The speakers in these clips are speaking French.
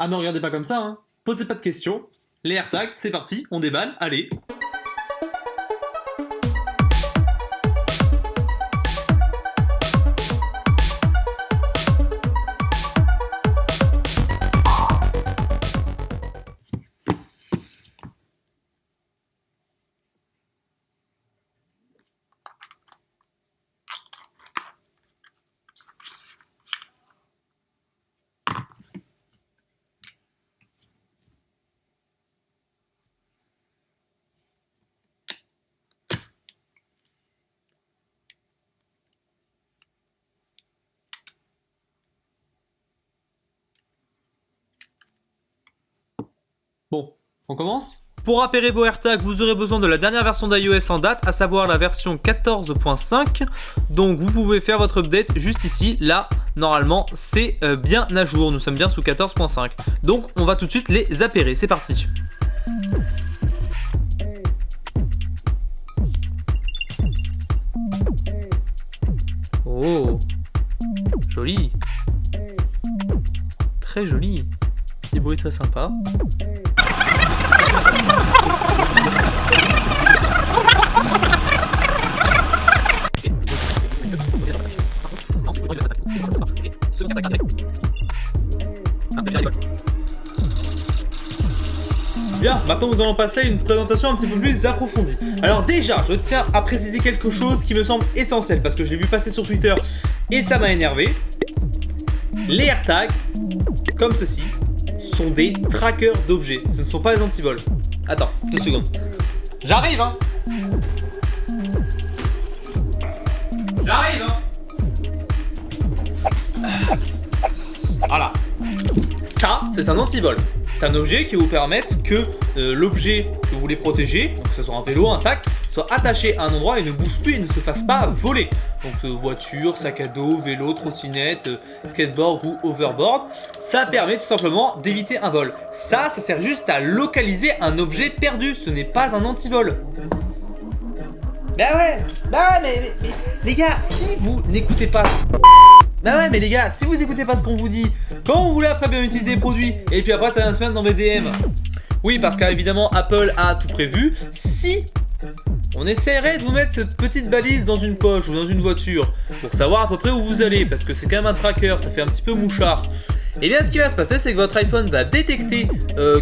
Ah me regardez pas comme ça, hein. Posez pas de questions. Les AirTags, c'est parti, on déballe, allez. Bon, on commence ? Pour appairer vos AirTags, vous aurez besoin de la dernière version d'iOS en date, à savoir la version 14.5. Donc vous pouvez faire votre update juste ici. Là, normalement, c'est bien à jour. Nous sommes bien sous 14.5. Donc on va tout de suite les appairer. C'est parti. Oh, joli. Très joli. Petit bruit très sympa. Bien, maintenant nous allons passer à une présentation un petit peu plus approfondie. Alors déjà, je tiens à préciser quelque chose qui me semble essentiel parce que je l'ai vu passer sur Twitter et ça m'a énervé. Les AirTags, comme ceci, sont des trackers d'objets, ce ne sont pas des antivols. Attends, 2 secondes. J'arrive, hein. J'arrive, hein. Voilà. Ça, c'est un antivol. C'est un objet qui va vous permettre que l'objet que vous voulez protéger, donc que ce soit un vélo, un sac, soit attaché à un endroit et ne bouge plus et ne se fasse pas voler. Donc voiture, sac à dos, vélo, trottinette, skateboard ou overboard. Ça permet tout simplement d'éviter un vol. Ça sert juste à localiser un objet perdu. Ce n'est pas un antivol. Bah ouais, mais les gars, si vous n'écoutez pas... Bah ouais, mais les gars, si vous écoutez pas ce qu'on vous dit, quand vous voulez après bien utiliser les produits, et puis après ça vient se mettre dans mes DM. Oui, parce qu'évidemment, Apple a tout prévu. Si on essaierait de vous mettre cette petite balise dans une poche ou dans une voiture, pour savoir à peu près où vous allez, parce que c'est quand même un tracker, ça fait un petit peu mouchard. Et bien ce qui va se passer, c'est que votre iPhone va détecter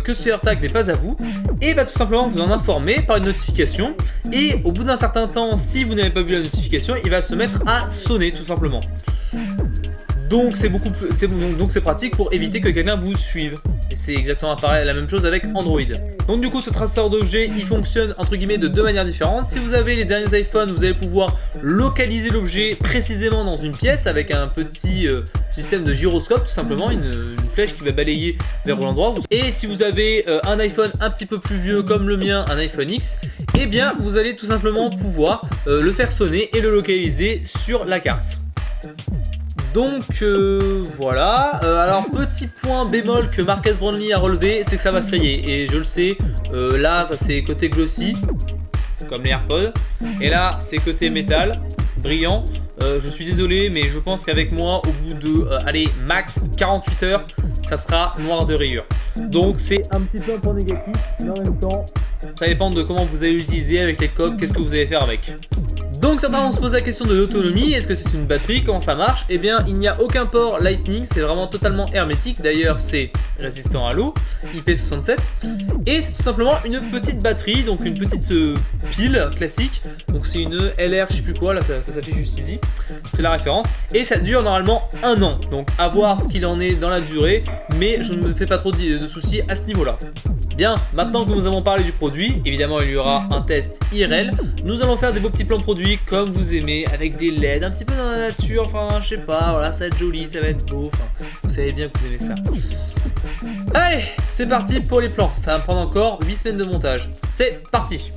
que ce AirTag n'est pas à vous, et va tout simplement vous en informer par une notification, et au bout d'un certain temps, si vous n'avez pas vu la notification, il va se mettre à sonner tout simplement. Donc c'est beaucoup plus, donc c'est pratique pour éviter que quelqu'un vous suive. Et c'est exactement pareil, la même chose avec Android. Donc du coup ce traceur d'objets il fonctionne entre guillemets de deux manières différentes. Si vous avez les derniers iPhones, vous allez pouvoir localiser l'objet précisément dans une pièce avec un petit système de gyroscope, tout simplement, une flèche qui va balayer vers l'endroit. Et si vous avez un iPhone un petit peu plus vieux comme le mien, un iPhone X, eh bien vous allez tout simplement pouvoir le faire sonner et le localiser sur la carte. Donc voilà, alors petit point bémol que Marques Brownlee a relevé, c'est que ça va se rayer, et je le sais, là ça c'est côté glossy, comme les AirPods, et là c'est côté métal, brillant. Je suis désolé, mais je pense qu'avec moi, au bout de, allez, max 48 heures, ça sera noir de rayures. Donc c'est un petit peu un point négatif, mais en même temps, ça dépend de comment vous allez l'utiliser avec les coques, qu'est-ce que vous allez faire avec. Donc certains vont se poser la question de l'autonomie, est-ce que c'est une batterie, comment ça marche? Eh bien il n'y a aucun port Lightning, c'est vraiment totalement hermétique, d'ailleurs c'est résistant à l'eau, IP67, et c'est tout simplement une petite batterie, donc une petite pile classique, donc c'est une LR je sais plus quoi, là ça s'affiche juste ici, c'est la référence, et ça dure normalement 1 an, donc à voir ce qu'il en est dans la durée, mais je ne me fais pas trop de soucis à ce niveau-là. Bien, maintenant que nous avons parlé du produit, évidemment il y aura un test IRL, nous allons faire des beaux petits plans produits comme vous aimez, avec des LED, un petit peu dans la nature, enfin je sais pas, voilà, ça va être joli, ça va être beau, enfin vous savez bien que vous aimez ça. Allez, c'est parti pour les plans, ça va me prendre encore 8 semaines de montage, c'est parti.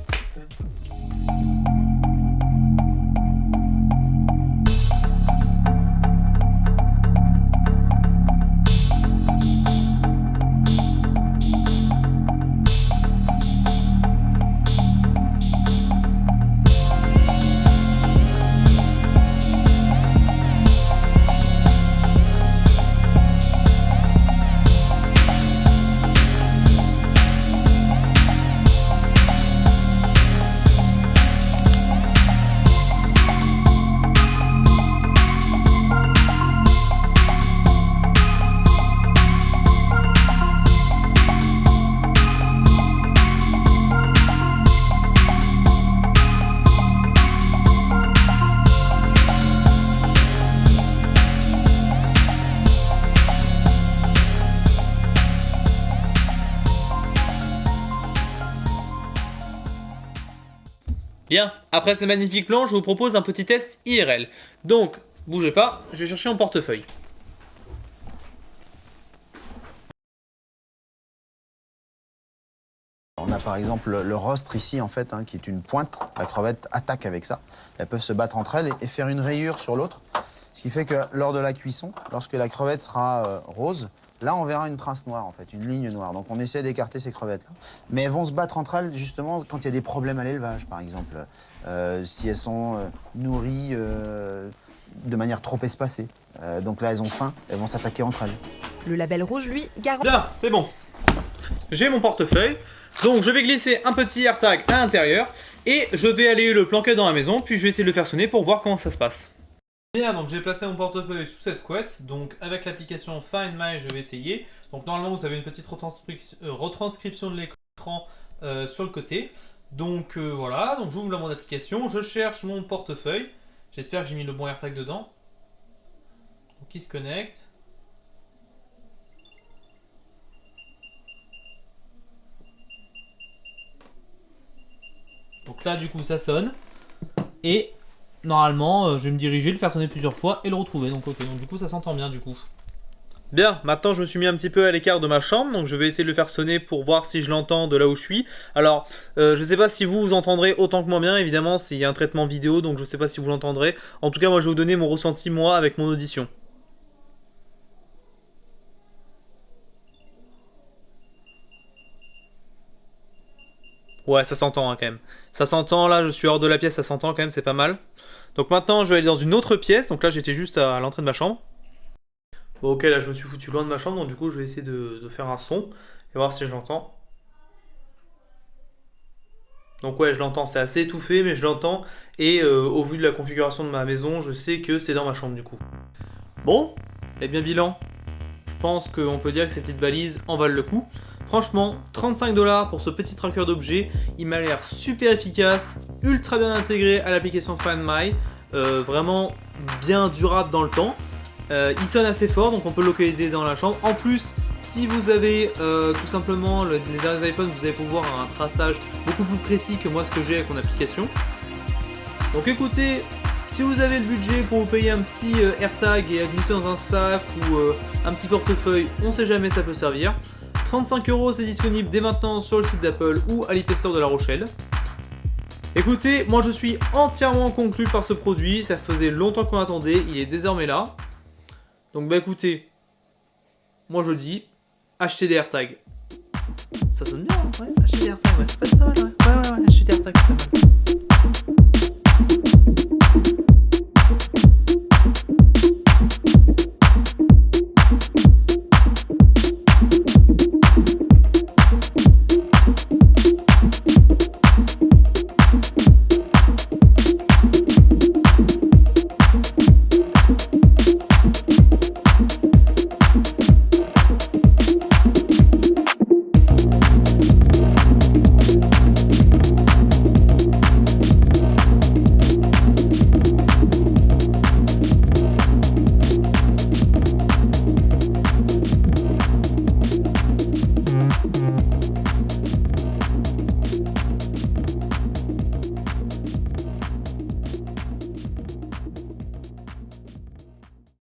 Bien, après ces magnifiques plans, je vous propose un petit test IRL. Donc, bougez pas, je vais chercher mon portefeuille. On a par exemple le rostre ici en fait, qui est une pointe. La crevette attaque avec ça. Elles peuvent se battre entre elles et faire une rayure sur l'autre. Ce qui fait que lors de la cuisson, lorsque la crevette sera rose, là on verra une trace noire en fait, une ligne noire. Donc on essaie d'écarter ces crevettes-là. Mais elles vont se battre entre elles justement quand il y a des problèmes à l'élevage par exemple. Si elles sont nourries de manière trop espacée. Donc là elles ont faim, elles vont s'attaquer entre elles. Le label rouge, lui, garantit... Bien, c'est bon. J'ai mon portefeuille. Donc je vais glisser un petit AirTag à l'intérieur et je vais aller le planquer dans la maison, puis je vais essayer de le faire sonner pour voir comment ça se passe. Bien, donc j'ai placé mon portefeuille sous cette couette, donc avec l'application Find My je vais essayer. Donc normalement vous avez une petite retranscription de l'écran sur le côté. Donc voilà, donc j'ouvre mon application, je cherche mon portefeuille. J'espère que j'ai mis le bon AirTag dedans. Donc il se connecte. Donc là du coup ça sonne et normalement je vais me diriger, le faire sonner plusieurs fois et le retrouver. Donc ok, donc du coup ça s'entend bien du coup. Bien, maintenant je me suis mis un petit peu à l'écart de ma chambre, donc je vais essayer de le faire sonner pour voir si je l'entends de là où je suis. Alors je sais pas si vous entendrez autant que moi bien, évidemment il y a un traitement vidéo donc je sais pas si vous l'entendrez. En tout cas moi je vais vous donner mon ressenti moi avec mon audition. Ouais, ça s'entend quand même. Ça s'entend, là je suis hors de la pièce, ça s'entend quand même, c'est pas mal. Donc maintenant je vais aller dans une autre pièce, donc là j'étais juste à l'entrée de ma chambre. Bon, ok, là je me suis foutu loin de ma chambre, donc du coup je vais essayer de faire un son et voir si je l'entends. Donc ouais, je l'entends, c'est assez étouffé, mais je l'entends. Et au vu de la configuration de ma maison, je sais que c'est dans ma chambre du coup. Bon, eh bien bilan. Je pense qu'on peut dire que ces petites balises en valent le coup. Franchement, 35 $ pour ce petit tracker d'objets, il m'a l'air super efficace, ultra bien intégré à l'application Find My, vraiment bien durable dans le temps. Il sonne assez fort, donc on peut le localiser dans la chambre. En plus, si vous avez tout simplement les derniers iPhones, vous allez pouvoir avoir un traçage beaucoup plus précis que moi ce que j'ai avec mon application. Donc écoutez, si vous avez le budget pour vous payer un petit AirTag et à glisser dans un sac ou un petit portefeuille, on sait jamais, ça peut servir. 35 €, c'est disponible dès maintenant sur le site d'Apple ou à l'IP Store de La Rochelle. Écoutez, moi je suis entièrement conclu par ce produit, ça faisait longtemps qu'on l'attendait, il est désormais là. Donc bah écoutez, moi je dis, achetez des AirTags. Ça sonne bien, ouais, achetez des AirTags, ouais, c'est pas mal, ouais, achetez des AirTags, c'est pas mal.